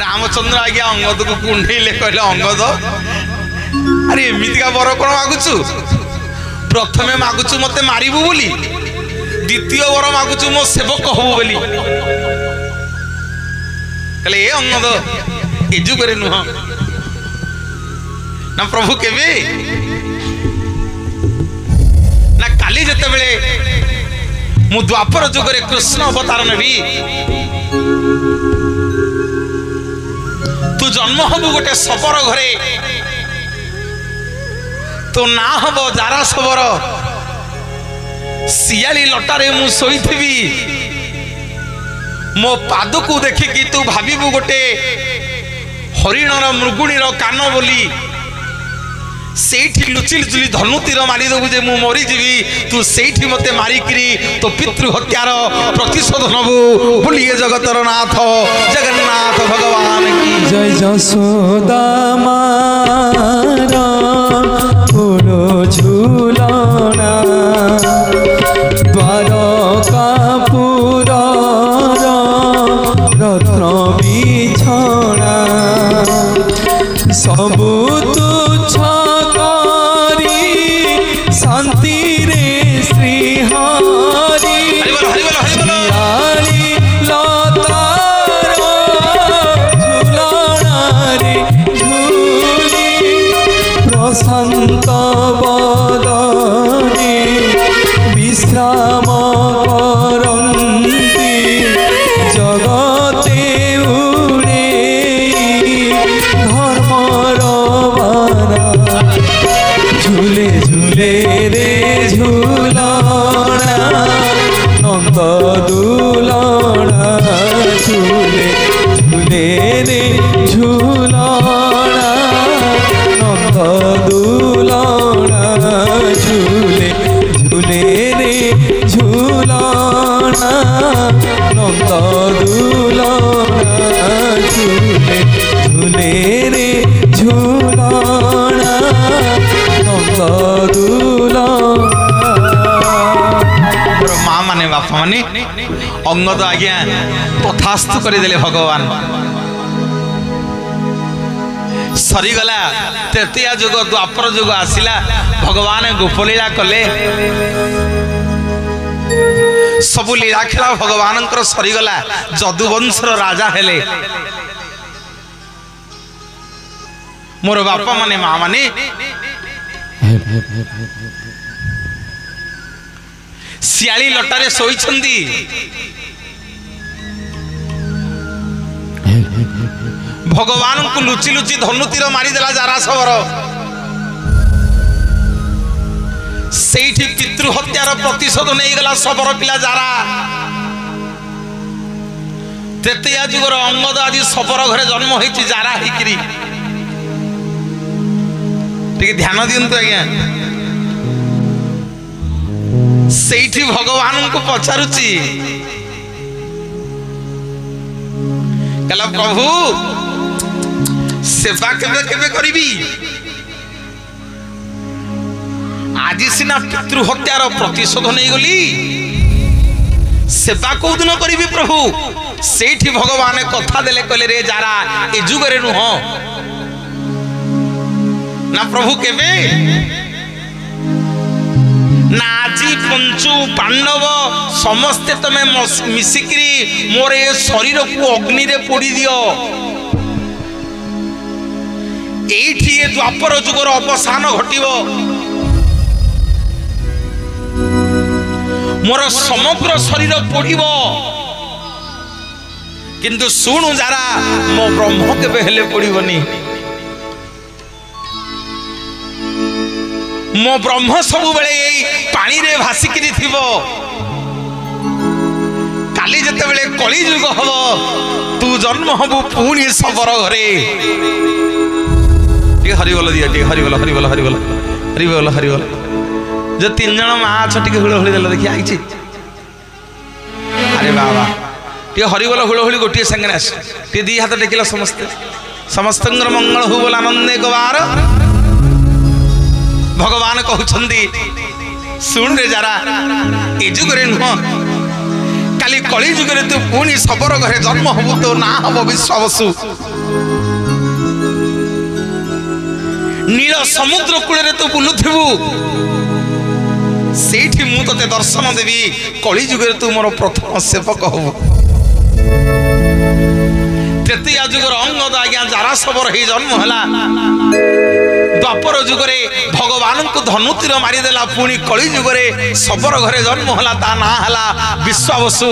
रामचंद्र आज्ञा अंगद को कुंडेले कहले अंगद अरे एमितिका वर कौन मागुचु प्रथमे मागुचु मते मारिबु बोली द्वितीय वर मागुचु मो सेवक हबु बोली कहले ए अंगद ए जुगरे नुह ना प्रभु केबे ना काली जते बेले मु द्वापर जुगरे कृष्ण अवतार नेबी तू जन्म हबु गोटे सबर घरे तो ना हम जारा सबर सियाली लटारे मु सोईथिबी मो पाद को देखिकी तू भाविबु गोटे हरिणर मृगुणीर कान बोली सेठी लुचि लुचि धनु तीर मारी देबु जे मु मरी जीवी तू सेठी मते मारिकरी तो पितृ हत्यार प्रतिशोध नबु बोलिए जगतर नाथ जगन्नाथ भगवान की जय जसोदा मारा पुरो झूलना द्वारकापुर रत्न बिछना सबु तुच्छ करी शांति रे श्री हरि लतार झूलना रे झूली प्रशांत बदने विश्राम करन्ति जगते उड़े धर्मर बाना झूले झूले रे झूलना नंद दुलना झूले झूले रे झूलना नंद दुलना झूले झूले रे झूलना नंद दुलना झूले झूले रे झूलना नंद दुलना। माँ माने बापा माने अंगद आज्ञा तथास्तु करदेले भगवान सरीगला तृतीय जुग द्वापर जुग आसिला भगवान गोपलीला कले सबु लीला खेला भगवान सरीगला जदुवंशर राजा हेले मोर बापा माने माँ माने सियाली लटारे सोईछंदी भगवान को लुचि लुचि धनु तीर मारिदेला जारा सबर सेठी पितृ हत्यार प्रतिशोध नहीं गला सबर पिला जारा तृतीय जुगर अंगद आदि सबर घरे जन्म होइछि जारा हिकरी टिके ध्यान दियंतु आज्ञा सेठी भगवान को पचारुची कहला प्रभु सेवा केबे केबे करिबी आज सिना पितृ हत्यार प्रतिशोध नहीं गली सेवा को दिन करिबी प्रभु सेठी भगवान कथा देले कहले रे जारा ए जुगरे नुह ना प्रभु केबे नाजी पंचु पांडव समस्ते तमे मिसिकरी मोर ए शरीर को अग्नि रे पोड़ी दियो एठी ए द्वापर जुगर अवसान घटिबो मोर समग्र शरीर पोड़िबो किंतु सुनु जारा मो ब्रह्म केबे हेले पोड़िबोनी मो ब्रह्म सब बेले पानी रे भासिकी थी काली जते बेले कली जुग हम तू जन्म हबु पुणी सबर घरे हरिबोल दिया हरिबोल हरिबोल हरिबोल हरिबोल हरिबोल जो तीन जन माछ टी हुड़ हुड़ी देल देखी आई अरे बाबा टे हरिबोल हुड़ हुड़ी गोटे संगे आस टे दी हाथ टेकिला समस्ते समस्त मंगल हो बोल आनंद एक बार भगवान कहउछंदी सुन रे जारा ए जुगरे नुह काली कली जुग तू पुणी शबर घरे जन्म हबु तो ना हम विश्वावसु नील समुद्र कूल तू बुलुथिबु सेठी मु तते दर्शन देवी कली जुग तू मोर प्रथम सेवक हबु तृतीय जुगर अंगद आज्ञा जारा सबर ही जन्म है द्वापर जुगरे भगवान को धनुतीर मारिदेला पुणी कली जुगरे सबर घरे जन्म है ता ना है विश्वावसु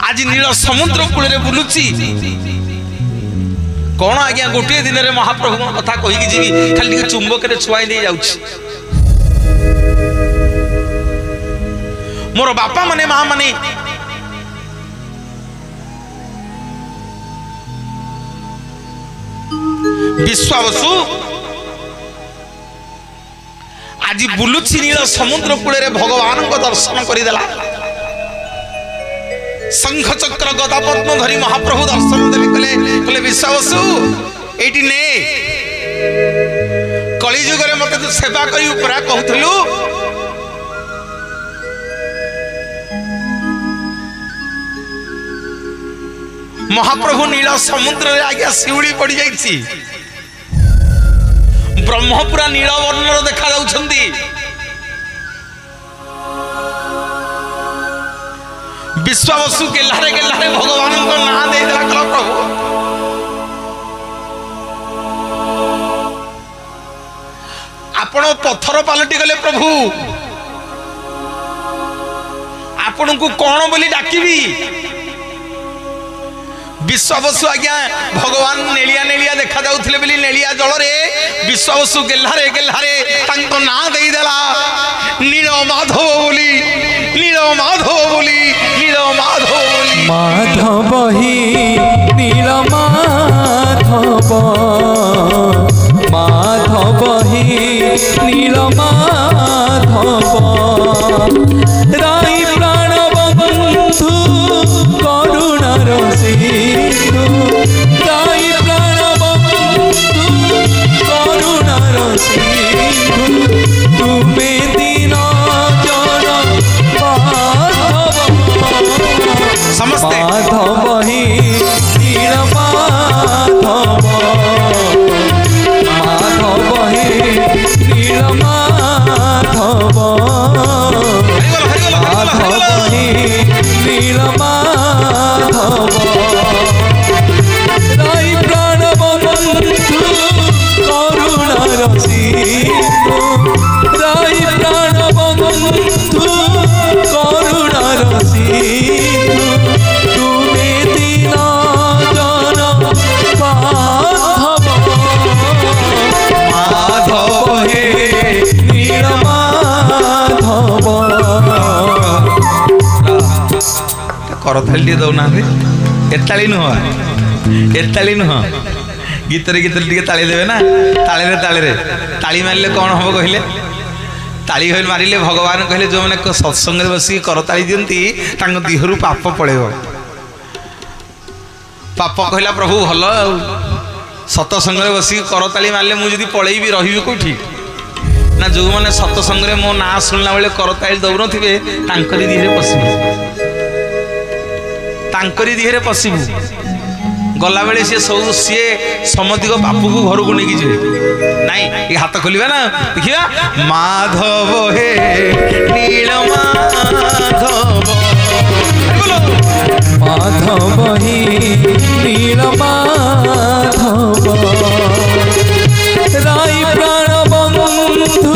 आज नील समुद्र कूल बुलुची कौन आज्ञा गोटे दिन में महाप्रभु कथा कहीकि जी खाली चुंबक छुआई दे जाउछि मोर बापा माने माँ माने विश्वावसु आज बुलुची नील समुद्र कूल भगवान को दर्शन करदेला शंख चक्र गदा पद्म धरी महाप्रभु दर्शन देले कहले विश्वावसु एटी ने कली जुगरे मते तू सेवा करी उपरा कहथलु महाप्रभु नील समुद्र रे आज्ञा शिउली पड़ी जाइछि ब्रह्मपुरा नील वर्णर देखा जाउछंती विश्वावसु गेल्हारे भगवान को ना दे देला कल प्रभु आपण पत्थर पलटि गले प्रभु आपण को कौन बोली डाकिबी विश्वावसु आज्ञा भगवान नेलिया नेलिया देखा जाउथिले बोली नेलिया जल रे विश्वावसु गेल्हारे तांको ना देई देला नील माधव बोली नील माधव बोली नील माधव बोली माधव ही नील माधव माधव ही नील माधव राई प्राण बंधु करुणार सिंधु राई प्राण बंधु करुणार सिंधु तुमे दीन जन समस्ते माधव ही नील माधव माधव ही नील माधव माधव ही नील माधव राई प्राण बंधु करुणार सिंधु राई प्राण बंधु करुणार सिंधु तुमे दीन जन माधव माधव हे नील माधव करथाली दौना एताली नुह गीतरे टिके ताली देवे ना ताले ताली मारिले कौन हम कहले ताली मारिले भगवान कहले जो मैंने सत्संग बस करताली दियंती तांको देहरु पाप पळेबो पाप कहला प्रभु भल सत्संग बस करताली मारिले मु जदी पळेबी रहिबी कोठी ना जो मैंने सत्संग मो ना सुनला बेले करताली दौन थे तांकरी देहरे पशिबु तांकरी देहरे पशिबु गला बेले सी सब सी समधिक बापू को घर को लेकिन जी नाई ये हाथ खोलिबा ना देखिबा माधव हे नील माधव माधव ही नील माधव राई प्राण बंधु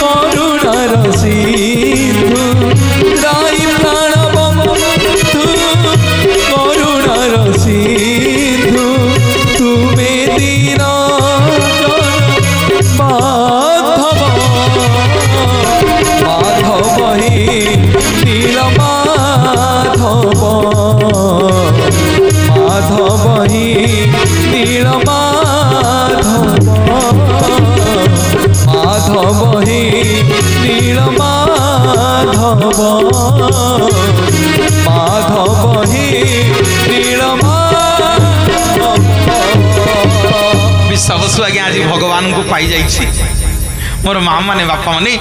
करुणार सिंधु राई प्राण बंधु करुणार सिंधु तुमे दीन माधव माधव ही नील माधव माधव ही नील माधव माधव ही नील माधव माधव ही नील विश्वावसु आज्ञा आज भगवान को पाई जाइछि मोर माँ माने बापा माने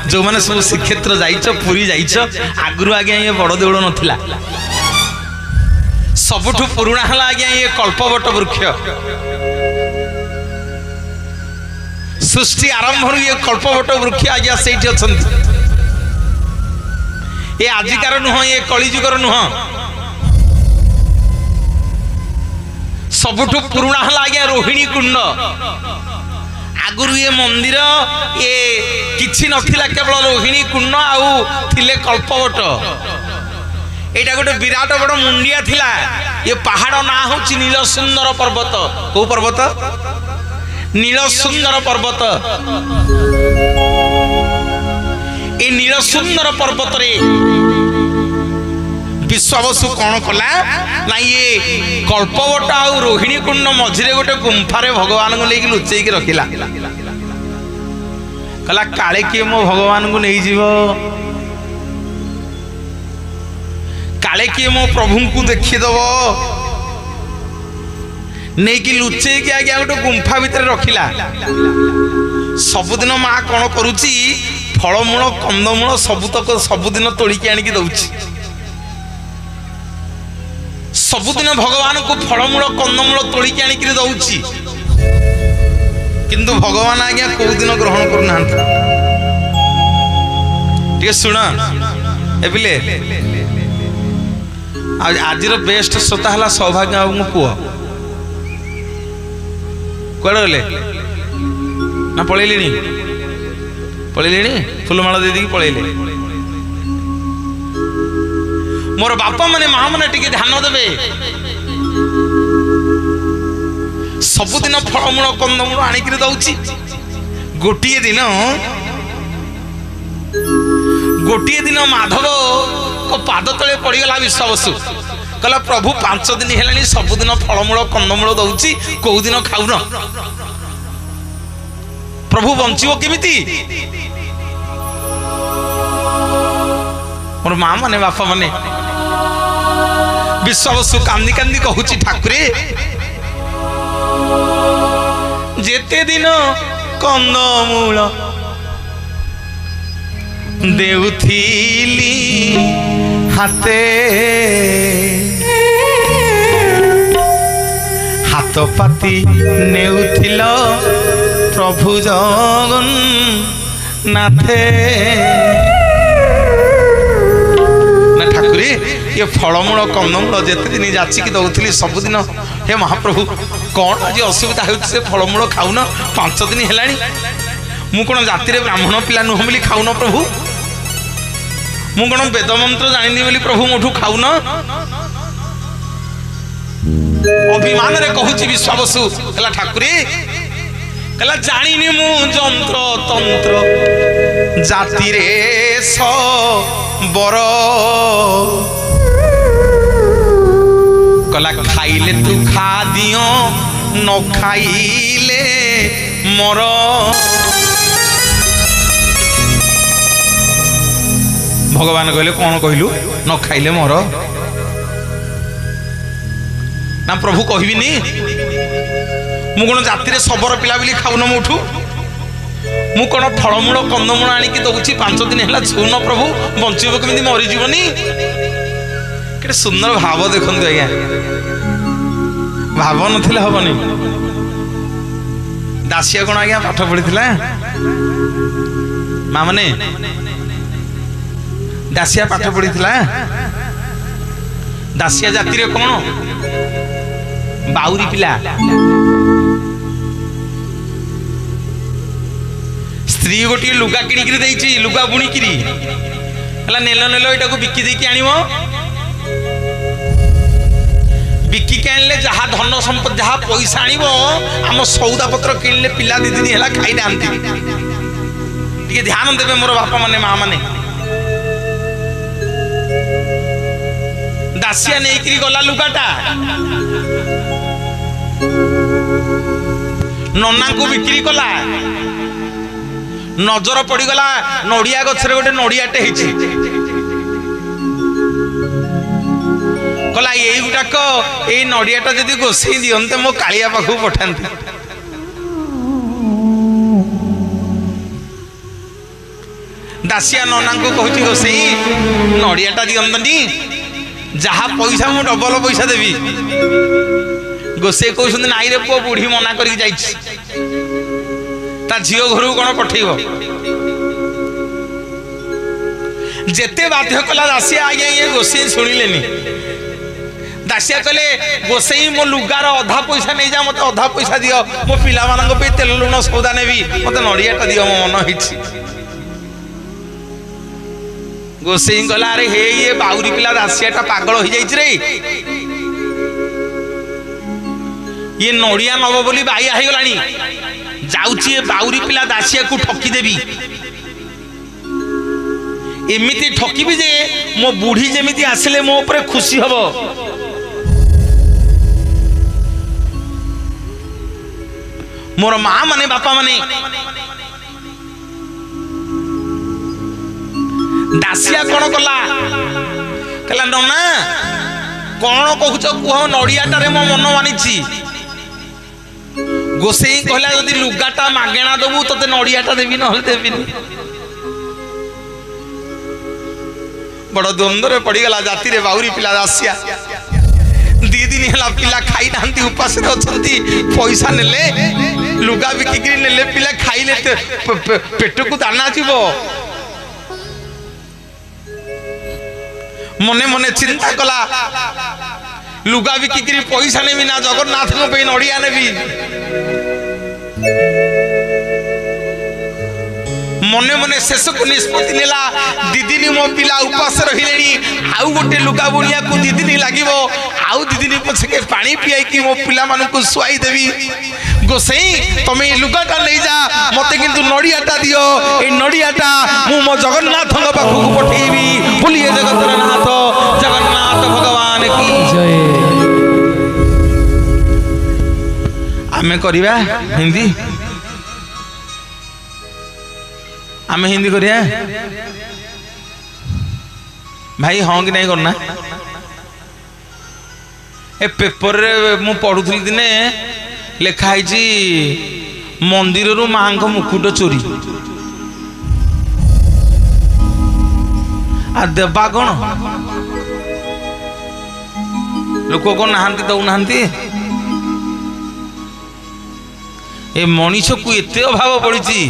जो मैंने सब श्रीक्षेत्र जाइछ पुरी जाइछ आगु आज्ञा ये बड़ देउल नथिला सबुठु पुराणा हला आज्ञा ये कल्पवट वृक्ष सृष्टि आरंभ ये कल्पवट वृक्ष आज्ञा सेठी अछंती ये आजिकार नुह ये कलिजुगर नुह सबुठु पुराणा हला आज्ञा रोहिणी कुंड आगुरु ये मंदिर ये किछि नथिला केवल रोहिणी कुंड आउ थिले कल्पवट एटा गोटे विराट बड़ मुंडिया थिला ये पहाड़ ना होछि नीलसुंदर पर्वत को पर्वत नीलसुंदर पर्वत ए नीलसुंदर पर्वत रे विश्वावसु कौन कला ना ये कल्पवट आउ रोहिणी कुंड मझिरे गोटे गुंफारे भगवान को लेकिन लुचेई की रखिला कला काले किए मो भगवान को नहीं जीव काले किए मो प्रभु को देखी दब नहीं कि लुचेई की आगे गोटे गुंफा भितर रखिला सबुदिन माँ कौन करुची फलमूल कंदमूल सबुतक सबुदिन तोड़िकी आनिकी दउची सबुदिन भगवान को फलमूल कंदमूल तोड़िकी आनिकी दउची किंतु भगवान आज्ञा को दिन ग्रहण करना ठीक शुण ए पिले आज बेस्ट श्रोता है सौभाग्य बाबू पुओ कड़े गले ना पलैले फुलमाला दे दी पलैले मोर बापा माने माँ माने टिके ध्यान देवे सबुदिन फलमूल कंदमूल आनिक दउची गोटे दिन माधव को पाद तले पड़गला विश्वावसु कहला प्रभु 5 दिन है सबुदिन फलमूल कंदमूल दउची कौ दिन खाऊन प्रभु बंचो केमिति मोर माँ माने बापा माने विश्वावसु कांदी कांदी कहूची ठाकुरे जेते दिन कंदमूल देउथिली हाथे हाथ पाती नेउथिल प्रभु जगन नाथे ना ठाकुरे ये फलमूल कंदमूल जेते दिन जाचिकी दउथिली सबुदिन हे महाप्रभु कौन आज असुविधा हो फलमूल खाऊन 5 दिन है मु कौन जाति ब्राह्मण पिला नुह बोली खाऊन प्रभु मु कौन वेद मंत्र जानी बोली प्रभु मोठू खाऊन अभिमान रे कहूची विश्वावसु कहला ठाकुरे कहला जानी मु जंत्र तंत्र जाति रे स बर कहला खाइले तू खा दियो न खाइले मोर भगवान कहले कौन कहलु न खाइले मोर ना प्रभु कहबिनी मु कौन जाति रे सबर पिला बोली खाऊन मोठू मु कौन फलमूल कंदमूल आनिकी दउची 5 दिन है छून प्रभु बंचब केमी मरी जीवनी के सुंदर भाव देखते आज्ञा भाव नथिले हबनी दासिया कौन आज्ञा पाठ पढ़ी माँ माने दासिया पाठ पढ़ी दासिया जाति रे कौन बाउरी पिला स्त्री गोटे लुगा किणिकी देइछि लुगा बुणिकी नेल नेल एटा को बिकी देकी आनिबो बिकी आनले जहाँ धन संपद जहाँ पैसा आनिबो आम सौदा पत्र किणले पिला 2 दिन है खाई नांती टिके ध्यान देवे मोर बापा माने माँ माने दासिया नहीं गला लुगाटा नना को बिक्री कला नजर पड़गला नड़िया गछरे गोटे नड़ियाटे होइछि कला यही गुटाक ये नड़ियाटा जदि गोसई दियंते मो कालिया पाखु पठांती दासिया नना को कहूँ गोसाई नड़ियाटा दिंतनी जहाँ पैसा मु डबल पैसा देवी गोसाई कहते नाई रे पुओ बुढ़ी मना कर झील घर कौन पठेब जेते बाध्य कला दासिया आज्ञा ये गोसाई शुणिले दासिया कहले गोसाई मो लुगार अधा पैसा नहीं जा मत अधा पैसा दियो मो पिला मानक पे तेल लुण सौदा नेबी मत नड़ियाटा दियो मो मन हिची गोसाई कहला अरे हे ये बाउरी पिला दासियाटा पागल हो जाइछ रे ये नड़िया नब बोली बाइया हो गलानी जाउची ये बाउरी पिला दासिया को ठकी देबी एमिति ठकीबी जे मो बुढ़ी जेमिति आसिले मो ऊपर खुशी हबो मोर माँ माने बापा माने दासिया कौन कला कहला नना कौन कहूच कह नड़ियाटारे मो मन मानी गोसाई कहला यदि लुगाटा मागेणा दबू तोते नड़ियाटा देवी ना देवीनी बड़ द्वंद्व पड़गला जाति रे बाउरी पिला दासिया 2 दिन है पिला खाई ना उपास पैसा नेले लुगा बिकिक नेले पिला खाइले पेट को दाना जीव मने मने चिंता कला लुगा बिकिक पैसा नेबी ना जगन्नाथ नड़िया नेबी मने मने शेष को निष्पत्ति नेला 2 दिन मो पिला उपास रहिले आउ गोटे लुगा बुणिया को 2 दिन लागिवो आउ 2 दिन पछके पानी पियाई कि मो पिला मानु को सुआई देवी गोसाई तमे लुगाटा ले जा मते किंतु नड़ियाटा दियो ए नड़ियाटा मु मो जगन्नाथ पाखु को पठेबी बोलिए जगन्नाथ जगन्नाथ भगवान की जय आमे करिवा हिंदी आमे हिंदी करिया भाई हाँ कि नहीं करना ए पेपर रे मु पढ़ुथली दिने लिखाई मंदिर रु माँ को मुकुट चोरी आ देवा कौन लोक कौन नहांती दौना ए मनीष को एते अभाव पड़ी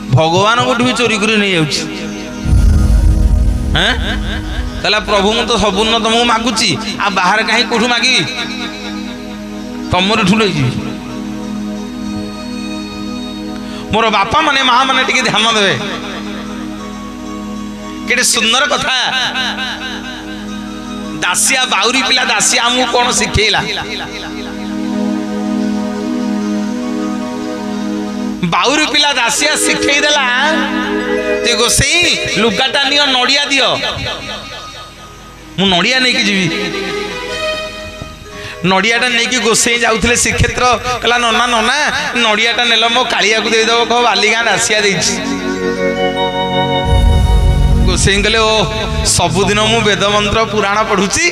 भगवान गोटे भी चोरी कर नहीं कहला प्रभु मु तो सबुन तुमको मागुची आ बाहर कहीं कौटू मागी तुमर ठुल मोर बापा माने माँ माने टिके ध्यान देवे केटे सुंदर कथा दासिया बाउरी पिला दासिया आमको कौन शिखेला बाउरी पिला दासिया शिखई देला ते गोसाई लुगाटा नियो नड़िया दियो मु नड़िया नहीं जीवी नड़ियाटा नहीं गोसाई जाऊले श्रीक्षेत्र कहला नना नना नड़ियाटा नेल मो कालिया को देदेव कह बालीगाँ दासिया देछि गोसाई कहले ओ सबुदिन मु वेद मंत्र पुराण पढ़ुची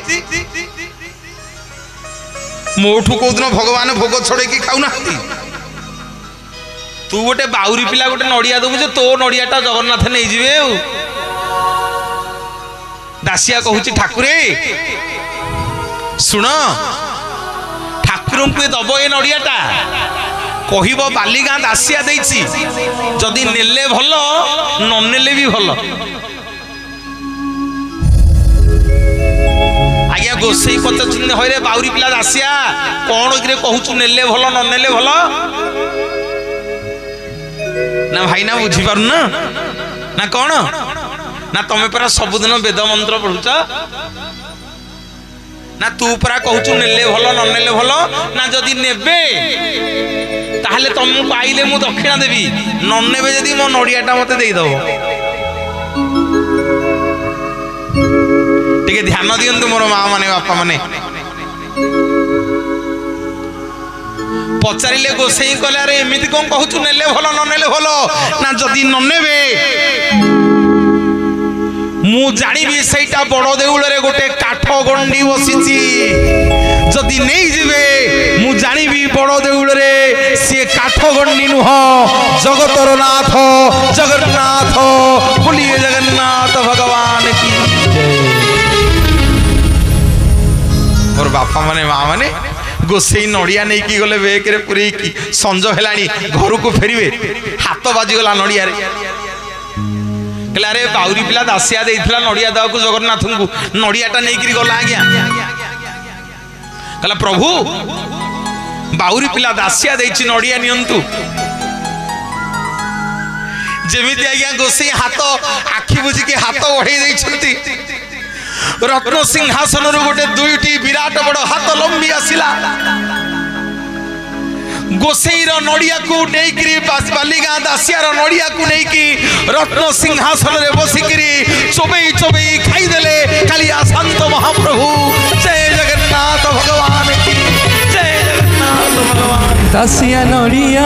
मोठू कोदिन भगवान भोग छड़े कि खाऊ ना तू गोटे बाउरी पिला गोटे नड़िया दबु जे तो नड़ियाटा जगन्नाथ नहीं जीवे दासिया कहूची ठाकुरे सुन ठाकुर को दब ए नड़ियाटा कहब बालीगाँ दासिया देछि जदि नेले भल न नेले भी भल आज्ञा गोसाई पचार हरे बाउरी पिला दासिया कौन कहूचु नेले भल न नेले भल ना भाई ना बुझी पार ना कौन ना तुम्हें परा सबुदिन वेद मंत्र पढ़ुच ना तू परा कहूचु नेले भल न नेले भल ना जदि नेबे ताहले तुमको पाइले मु दक्षिणा देवी न नेबे जदि मो नड़ियाटा मते देई दबो टिके ध्यान दियंतु मोर माँ माने बापा माने पचारे गोसाई कहले अरे एमती कौन कहूँ नेले भल न नेले भल ना जदि न नेबे मु जानिबी सेटा बड़ देउल रे गोटे काठ गंडी बसीची जदि नहीं जीवे मु जानिबी बड़ देउल रे से काठ गण्डी नुह जगतर नाथ जगन्नाथ बोलिए जगन्नाथ भगवान की मोर बापा माने माँ माने गोसई नड़िया नहीं की गले बेकरे पूरी की संज हेलानी घर को फेरिवे हाथ बाजीगला नड़िया कहला अरे बाउरी पिला दासिया देइथिला नड़िया दाव को जगन्नाथ को नड़ियाटा नहीं करी गला आज्ञा कहला प्रभु बाउरी पिला दासिया देइछि नड़िया नियंतु जेमिति आज्ञा गोसई हाथ आखि बुझी के हाथ बढ़ाई देइछंती रत्न सिंहासन गोटे दुईटी विराट बड़ हाथ लंबी आसिला गोसेईर नड़िया को नहीं बालीगाँ दासियार नड़िया को नहीं रत्न सिंहासन रे बसिकी चोबई चोबई खाईदेले कालिया शांत महाप्रभु जय जगन्नाथ भगवान की जय जगन्नाथ भगवान दासिया नड़िया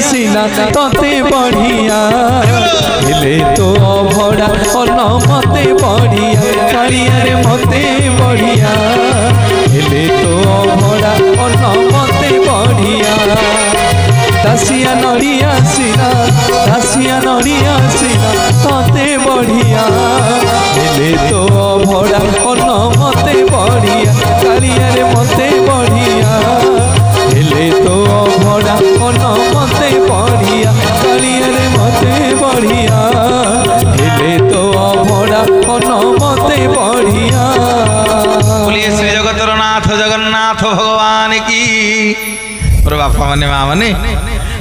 सीना तते बढ़िया हेले तो अभड़ा अन्न मते बढ़िया कालिया रे मते बढ़िया हेले तो अभड़ा अन्न मते बढ़िया दासिया नड़िया सीना तते बढ़िया हेले तो अभड़ा अन्न मते बढ़िया कालिया रे मते बढ़िया हेले तो अभड़ा अन्न मते बढ़िया कालिया रे मते बढ़िया हेले तो अभड़ा अन्न मते बढ़िया बोलिए श्री जगतर नाथ जगन्नाथ भगवान की मोर बापा माने माँ माने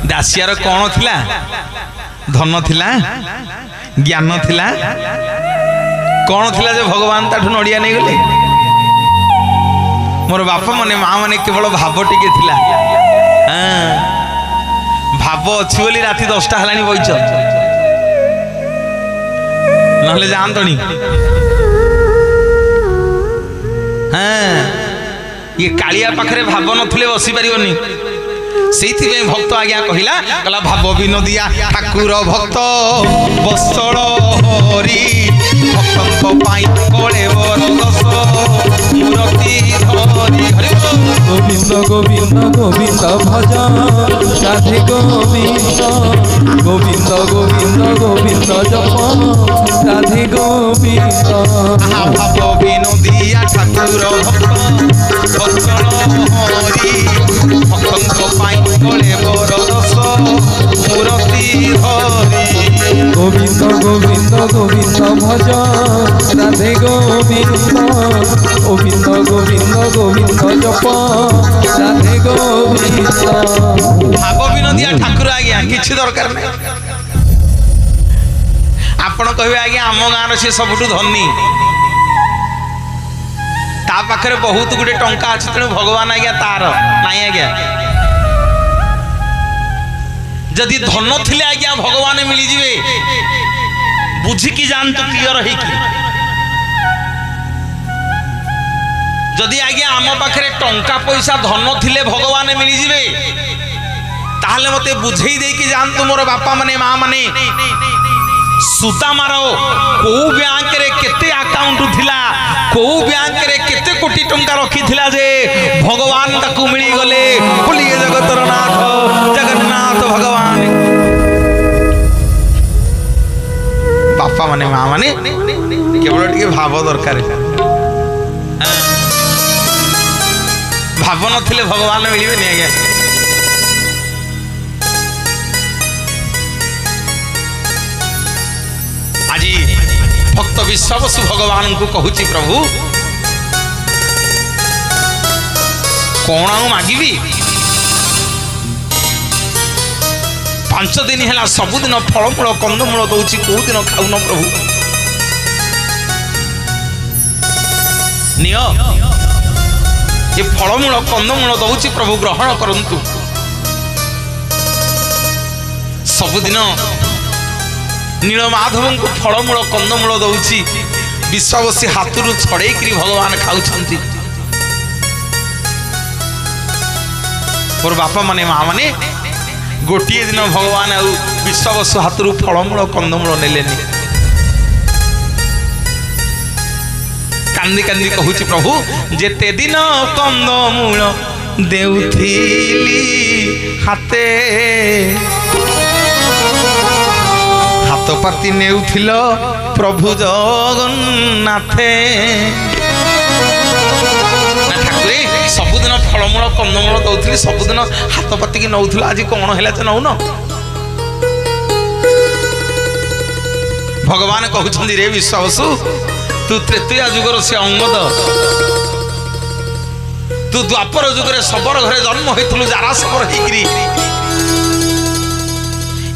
दासियार कौन थिला धन थिला ज्ञान थिला कौन थिला जे भगवान ताठू नड़िया नहीं गले मोर बापा माने माँ माने केवल भाव टिके थिला भाव अच्छी बोली राति 10टा हलानी बइच नहले जानतनी ये कालिया पाखरे भाव नथिले बसी पारिबनी सेइथि भक्त आज्ञा कहला कहला भाव विनोदिया ठाकुर भक्त बसड़ हरि भक्त पाई कळे वरदस मूर्ति धरि हरि गोविंद गोविंद गोविंद भज राधे गोविंद गोविंद गोविंद गोविंद जप राधे गोविंद भाव विनोदिया ठाकुर भक्त बसड़ हरि भक्त पाई कळे वरदस मूर्ति धरि गोविंद गोविंद गोविंद भज राधे गोविंद गोविंद गोविंद गोविंद जप राधे गोविंद भाव विनोदिया ठाकुर आज्ञा किछि दरकार नहीं आपण कहबे आज्ञा आम गाँव से सबुठु धनी ता पाखरे बहुत गुटे टंका अछि तेणु भगवान आज्ञा तार नाई आज्ञा जदि धन थिले आज्ञा भगवान मिली जिवे बुझिकी जानतु क्लियर हेकी जदि आज्ञा आम पाखरे टंका पैसा धन थिले भगवान मिली जिवे ताहले मते बुझेई देकी जानतु मोर बापा माने माँ माने सुदामार को बैंक रे केते अकाउंट थिला को बैंक रे केते कोटी टंका रखी थिला जे भगवान ताकू मिली गले बोलिए जगतर नाथ जगन्नाथ भगवान बापा माने माँ माने केवल टिके भाव दरकार भाव नथिले भगवान मिलिबे नहीं आज्ञा आज भक्त विश्वावसु भगवान को कहूची प्रभु कौन मागिबी 5 दिन है सबुदिन फलमूल कंदमूल दौची कौ दिन खाऊन प्रभु निय ये फलमूल कंदमूल दौची प्रभु ग्रहण करंतु सबुदिन नीलमाधव को फलमूल कंदमूल दौची विश्वावसी हाथरू छड़े भगवान खाऊछंती मोर बापा माने माँ माने गोटे दिन भगवान आ विश्वावसु हाथरू फलमूल कंदमूल नेलेनी कांदी कांदी कहूची प्रभु जेते दिन कंदमूल देउथिली हाते हाथ पाती नेउथिल प्रभु जगन्नाथे ठाकुरे सबुदिन फलमूल कंदमूल दौली सबुदिन हाथ पातिकी नौल आज कौन है नौन भगवान कहते रे विश्वावसु तू त्रेतया जुगर से अंगद तू द्वापर जुगे शबर घरे जन्म होइथलु जारा शबर होइकरी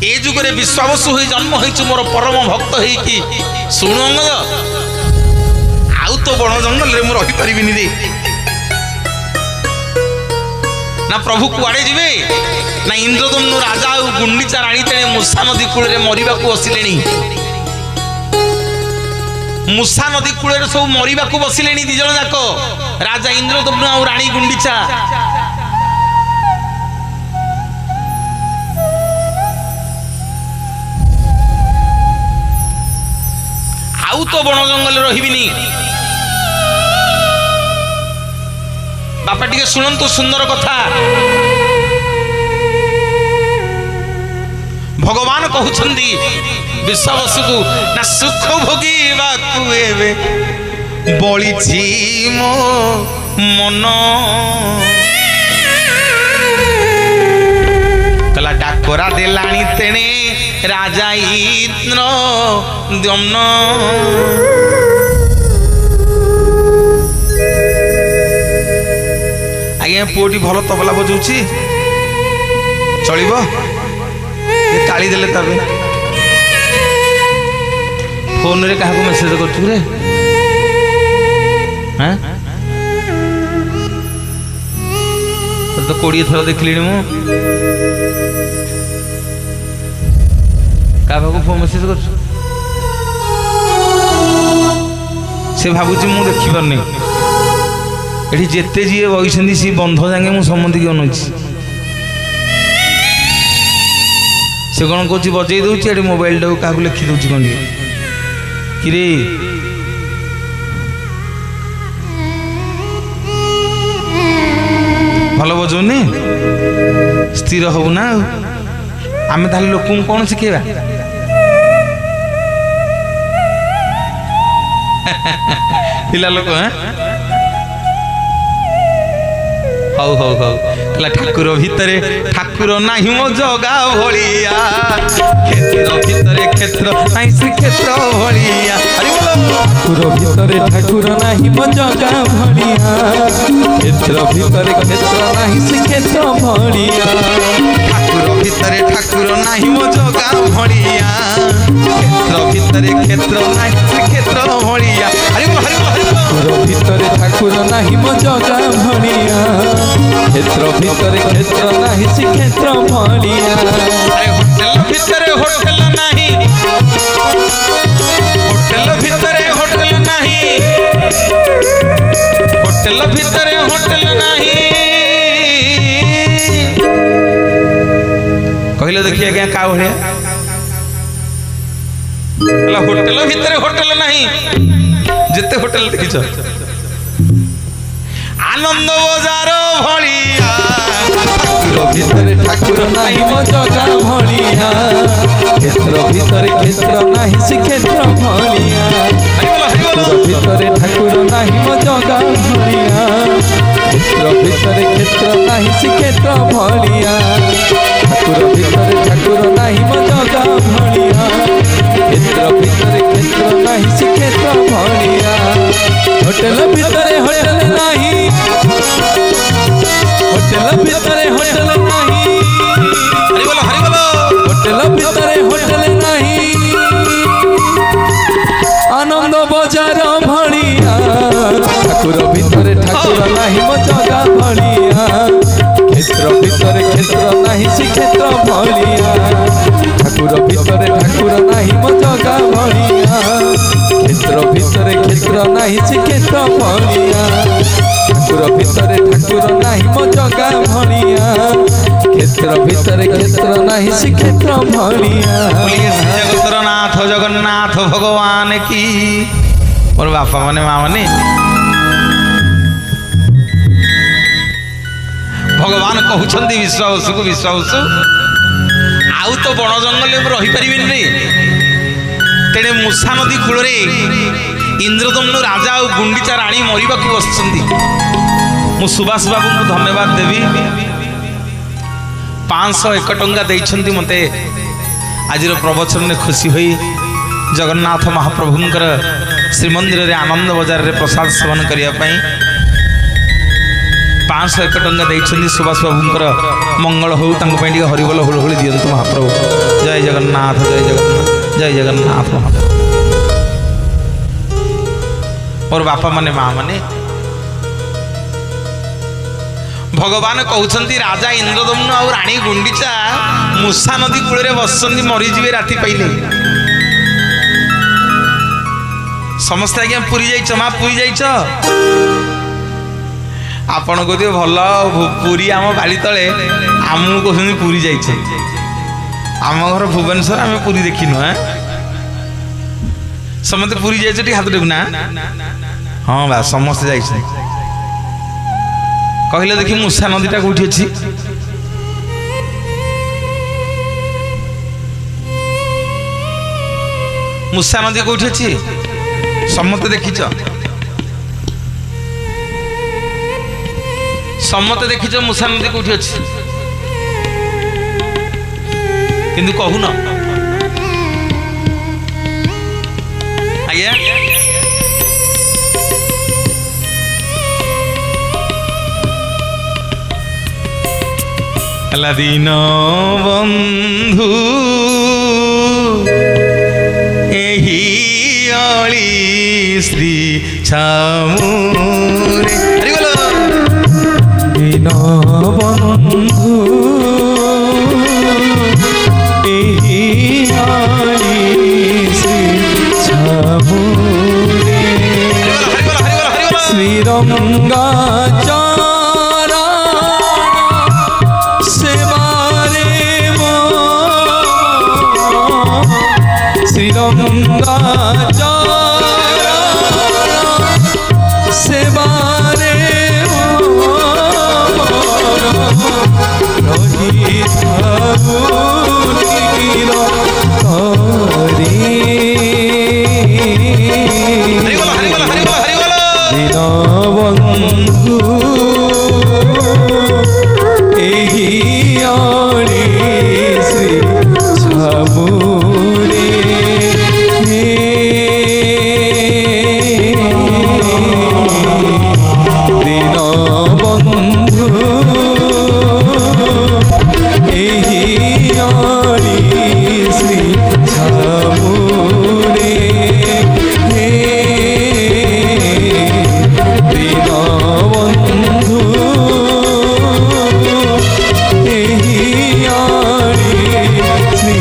ए जुगे विश्वावसु होई जन्म होइछु मोर परम भक्त होइकी सुनु अंगद आउ तो बण जंगल रे मु रहि परिबिनी रे ना प्रभु कुआड़े जीवे ना इंद्रदम्नु राजा और गुंडीचा राणी तेणे मूषा नदी कूल मरिबा को बसिलेनी मूषा नदी कूल सब मरिबा को बसिलेनी दी जण जाक राजा इंद्रदम्नु और राणी गुंडीचा आउ तो बण जंगल रहिबिनी बापा टिके शुणु सुंदर कथा भगवान कहते विश्वावसु को ना सुख भोगिबा बड़ी मो मन कला डाकरा देलानी तेणे राजा इंद्र दम्न आज्ञा पुओटी भल तबला बजाऊँगी चलो ताली देले तबे फोन रे क्या मेसेज कर तो 20 थर देखली मु क्या फोन मेसेज कर भावुची मु देखी पारनी ये जिते जी बही सी बंध जाए मुझे समझ की अनौची से कौन कौच बजे दूसरी मोबाइल टाक क्या लिखी दूसरी कौन कि भल बजाऊनी स्थिर हबू ना आम ताले लोक कौन शिखेबा पिला लोक हौ हौ हौ कला ठाकुर भितरे ठाकुर नाही मो जगा भलिया क्षेत्र भितरे क्षेत्र नाही से क्षेत्र भलिया हरि बोल ठाकुर भितरे ठाकुर नाही मो जगा भलिया क्षेत्र भितरे क्षेत्र नाही से क्षेत्र भलिया ठाकुर भितरे ठाकुर नाही मो जगा भलिया क्षेत्र भितरे क्षेत्र नाही से क्षेत्र भलिया हरि बोल ठाकुर भितरे ठाकुर नाही मो जगा भलिया क्षेत्र भितरे क्षेत्र नाही से क्षेत्र भलिया होटल भितरे होटल नाही होटल भितरे होटल नाही होटल भितरे होटल नाही कहले देखिए क्या का भलिया होटल भितरे होटल नाही जिते होटल देखिछ आनंद बजार भलिया ठाकुर भितरे ठाकुर नाही मो जगा भलिया क्षेत्र भितरे क्षेत्र नाही से क्षेत्र भलिया ठाकुर भितरे ठाकुर नाही मो जगा भलिया क्षेत्र भितरे क्षेत्र नाही से क्षेत्र भलिया ठाकुर भितरे ठाकुर नाही मो जगा भलिया क्षेत्र भितरे क्षेत्र नाही से क्षेत्र भलिया होटल भितरे होटल नाही होटल भितरे होटल नाही हरि बोलो होटल भितरे होटल नाही आनंद बजार भलिया ठाकुर भितरे ठाकुर नाही मो जगा भलिया क्षेत्र भितरे क्षेत्र नाही से क्षेत्र भलिया ठाकुर भितरे ठाकुर नाही मो जगा भलिया क्षेत्र भितरे क्षेत्र नाही से क्षेत्र भलिया ठाकुर भितरे ठाकुर नाही मो जगा भलिया क्षेत्र भितरे क्षेत्र नाही से क्षेत्र भलिया जगतर नाथ जगन्नाथ भगवान की मोर बापा माने माँ माने भगवान कहते विश्वावसु को विश्वावसु आउ तो बण जंगल रही पारे तेणे मूषा नदी कूल इंद्रदम्नु राजा और गुंडीचा राणी मरवा बस मु सुभाष बाबू को धन्यवाद देवी 501 टंका देइछंती मते आज प्रवचन में खुशी हुई जगन्नाथ महाप्रभुंकर श्रीमंदिर रे आनंद बजार रे प्रसाद सेवन करने 501 टंका देइछंती सुभाष बाबूंकर मंगल हो हरिबोल हुलहुली दियंतु महाप्रभु। जय जगन्नाथ जय जगन्नाथ जय जगन्नाथ महाप्रभु। और बापा माने माँ माने भगवान कहते राजा इंद्रदम्नु और राणी गुंडीचा मूषा नदी कूल बसुँच मरीजे राति पाइले समस्त आज्ञा पुरी जाइछ माँ पुरी जाइछ आपण को भल पुरी आम बाड़ी तले आमको कहते पुरी जाइछ आम घर भुवनेश्वर आम पुरी देखिनु समस्त पुरी जाइछ हाथ टेकु ना हाँ बा समस्त जाइछ कहले देखी मूषा नदीटा कौटी अच्छी मूषा नदी कौटी अच्छी समते देखिच समते देखिच मूषा नदी कौटी अच्छी किंतु कहून आज्ञा दीन बंधु एही अली श्री छामुरे दीन बंधु एही अली श्री छामुरे श्रीरंगा श्रीरंगा सेवारे रही दीनबंधु एही अली श्री छामुरे दीनबंधु एही अली श्री छामुरे दीनबंधु एही अली श्री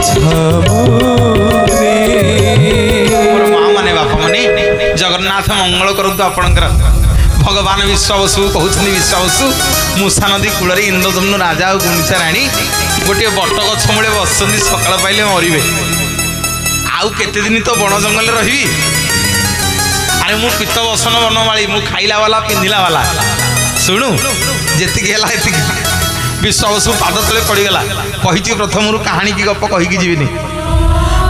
छामुरे। माँ माने बापा माने जगन्नाथ मंगल करतु आपणकर भगवान विश्वावसु कहते विश्वावसु मूषा नदी कूल इंद्रदम्नु राजा और गुंडीचा राणी गोटे बट गछ मूले बस सकाल पाइले मरवे आउ केते दिन तो बण जंगल रही अरे मु पित्त बसन बनमाली मु खाइला वाला पिंधिला वाला शुणु जी विश्वावसु पाद तले पड़गला कही प्रथम कहानी की गप कहीकि जीविनी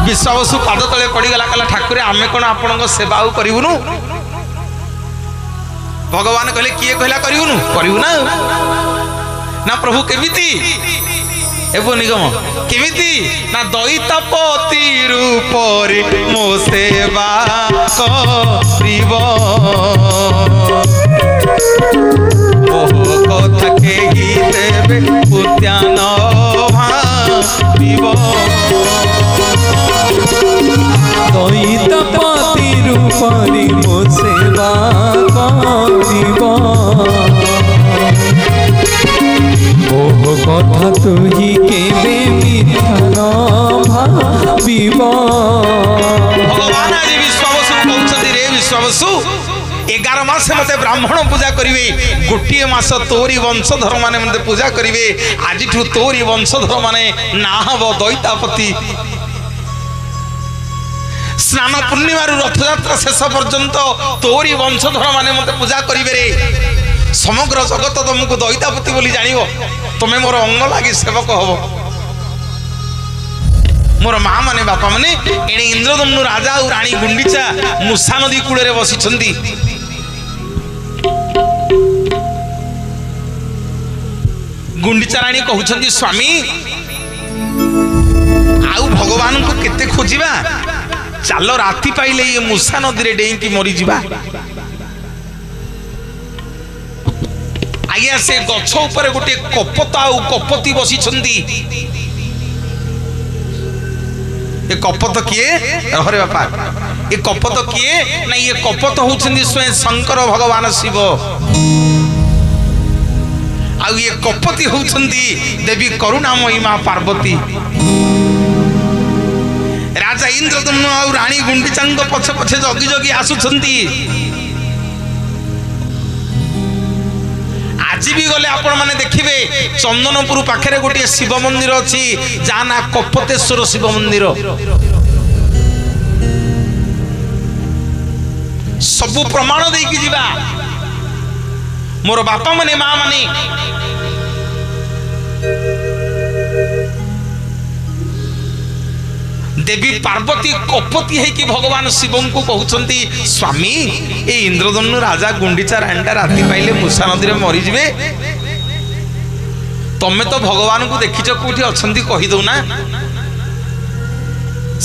विश्वावसु पाद तले पड़गला कहला ठाकुर आमे कौन आपण सेवा आउ करूनु भगवान कहले किए कहला करूनु करू ना प्रभु केमिति एबो निगम केमिति ना दैतपति रूप रे मो सेवा करिब बहु कथा के देबे उद्यान भाबिब दैतपति रूप रे मो सेवा करिब बहु कथा तुही केबे मिथ्या न भाबिब। भगवान आज विश्वावसु कहते रे विश्वावसु 11 मास मते ब्राह्मण पूजा करिवे गोटे मास तोरी वंशधर माने मते पूजा करिवे आज तोरी वंशधर माने ना हबो दैतापति स्नान पूर्णिमा रथयात्रा शेष पर्यंत तोरी वंशधर माने मते पूजा करिवे रे समग्र जगत तुमको दैतापति बोली जानिबो तुम्हें मोर अंग लागी सेवक हब मोर माँ माने बापा माने एणे इंद्रदम्नु राजा और रानी गुंडीचा मुसा नदी कूल बसी गुंडीचा रानी कहउछंती स्वामी आउ भगवान को केते खोजिबा चलो राति पाइले ये मुसा नदी रे डेई की मरी जिबा आज्ञा से गछ ऊपर गोटे कपता आउ कपति बसी ये कपत किए अरे बापा ये कपत किए ना ये कपत होउछंदी स्वयं शंकर भगवान शिव आ ये कपति होउछंदी देवी करुणामयी मां पार्वती राजा इंद्रदम्नु आ रानी गुंडीचांग पछे पछे जगी जगी आसुछंती आज भी गले आपण माने देखिबे चंदनपुर पाखरे गोटे शिव मंदिर अछि जा ना कपतेश्वर शिव मंदिर सबु प्रमाण दे की जीवा मोर बापा माने मां माने देवी पार्वती कपति है कि भगवान शिवं को कहउछंती स्वामी ए इंद्रदम्नु राजा गुंडीचा रांडा राति पाइले मुसा नदी रे मरी जिवे तमे तो भगवान को देखिछ कोठी अछंती कहि दो ना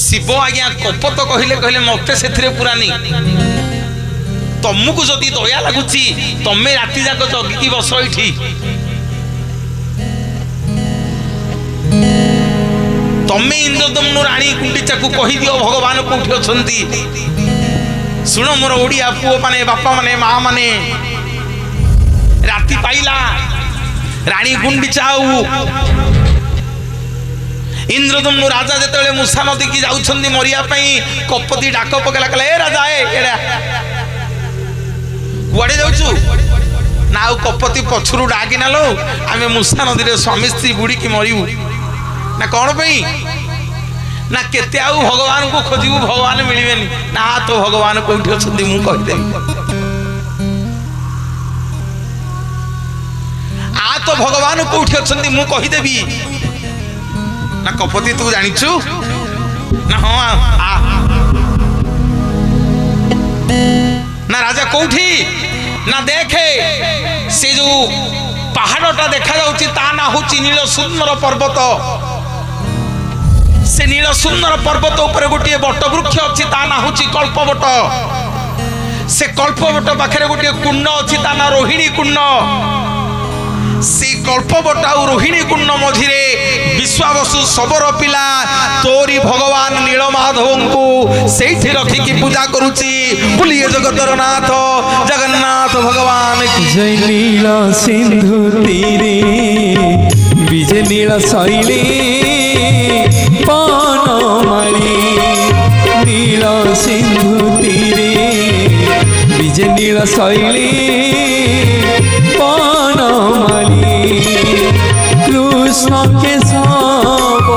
शिव आज्ञा कपत कहिले कहिले मते सेथिरे पुरानी तमको जदि दया लागुची तमे राति जाक जगी की बस एठी तमे इंद्रदम्नु रानी गुंडीचा को कहि दियो भगवान कोठी अछंती सुनो मोर ओडिया पुओ माने बापा माने मां माने राति पाइला रानी गुंडीचा इंद्रदम्नु राजा जेतेले मुसा नदी की जाउछंदी मरिया पई कपति डाक पकेला कले ए राजा एडा कुआडे जाउछु ना आ कपति पछुरु डाकी नालो आमे मुसा नदी रे स्वामी स्त्री बुड़ी की मरिउ ना कौन पई ना केते आउ भगवान को खोजिबु भगवान मिलिबेनी ना तो भगवान कोठी अछंदी मु कहि देबी आ तो भगवान कोठी अछंदी मु कहि देबी ना कपति तू जानिछु ना हां आ ना राजा कोठी ना देखे से जो पहाड़टा देखा जाउची ता ना होची नील सुंदर पर्वत से नील सुंदर पर्वत ऊपर गोटे बट वृक्ष अच्छी ता ना होची कल्पवट से कल्पवट पाखरे गोटे कुंड अच्छी ता ना रोहिणी कुंड से कल्पवट आ रोहिणी कुंड मझिरे विश्वावसु सबर पिला तोरी भगवान नीलमाधव को सेठी रखिकी पूजा करुची बोलिए जगतर नाथ जगन्नाथ भगवान की जय नीला सिंधु तीरे विजय नीला शैली पानमाली नीला सिंधु तीरे विजय नीला शैली पानमाली कृष्ण के सब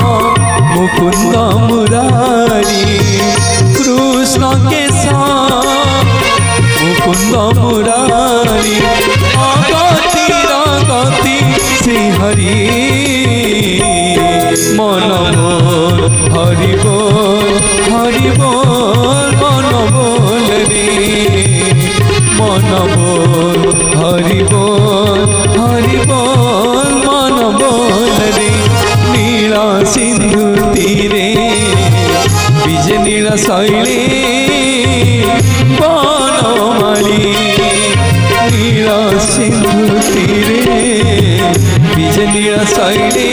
मुकुंद मुरारी कृष्ण के सब मुकुंद मुरारी अगति रगति श्री हरि मन बोल हरि बोल मन बोल रे मन बोल हरि बोल मन बोल रे नीला सिंधु तीरे विजय नीला शैली बनमाली नीला सिंधु तीरे विजय नीला शैली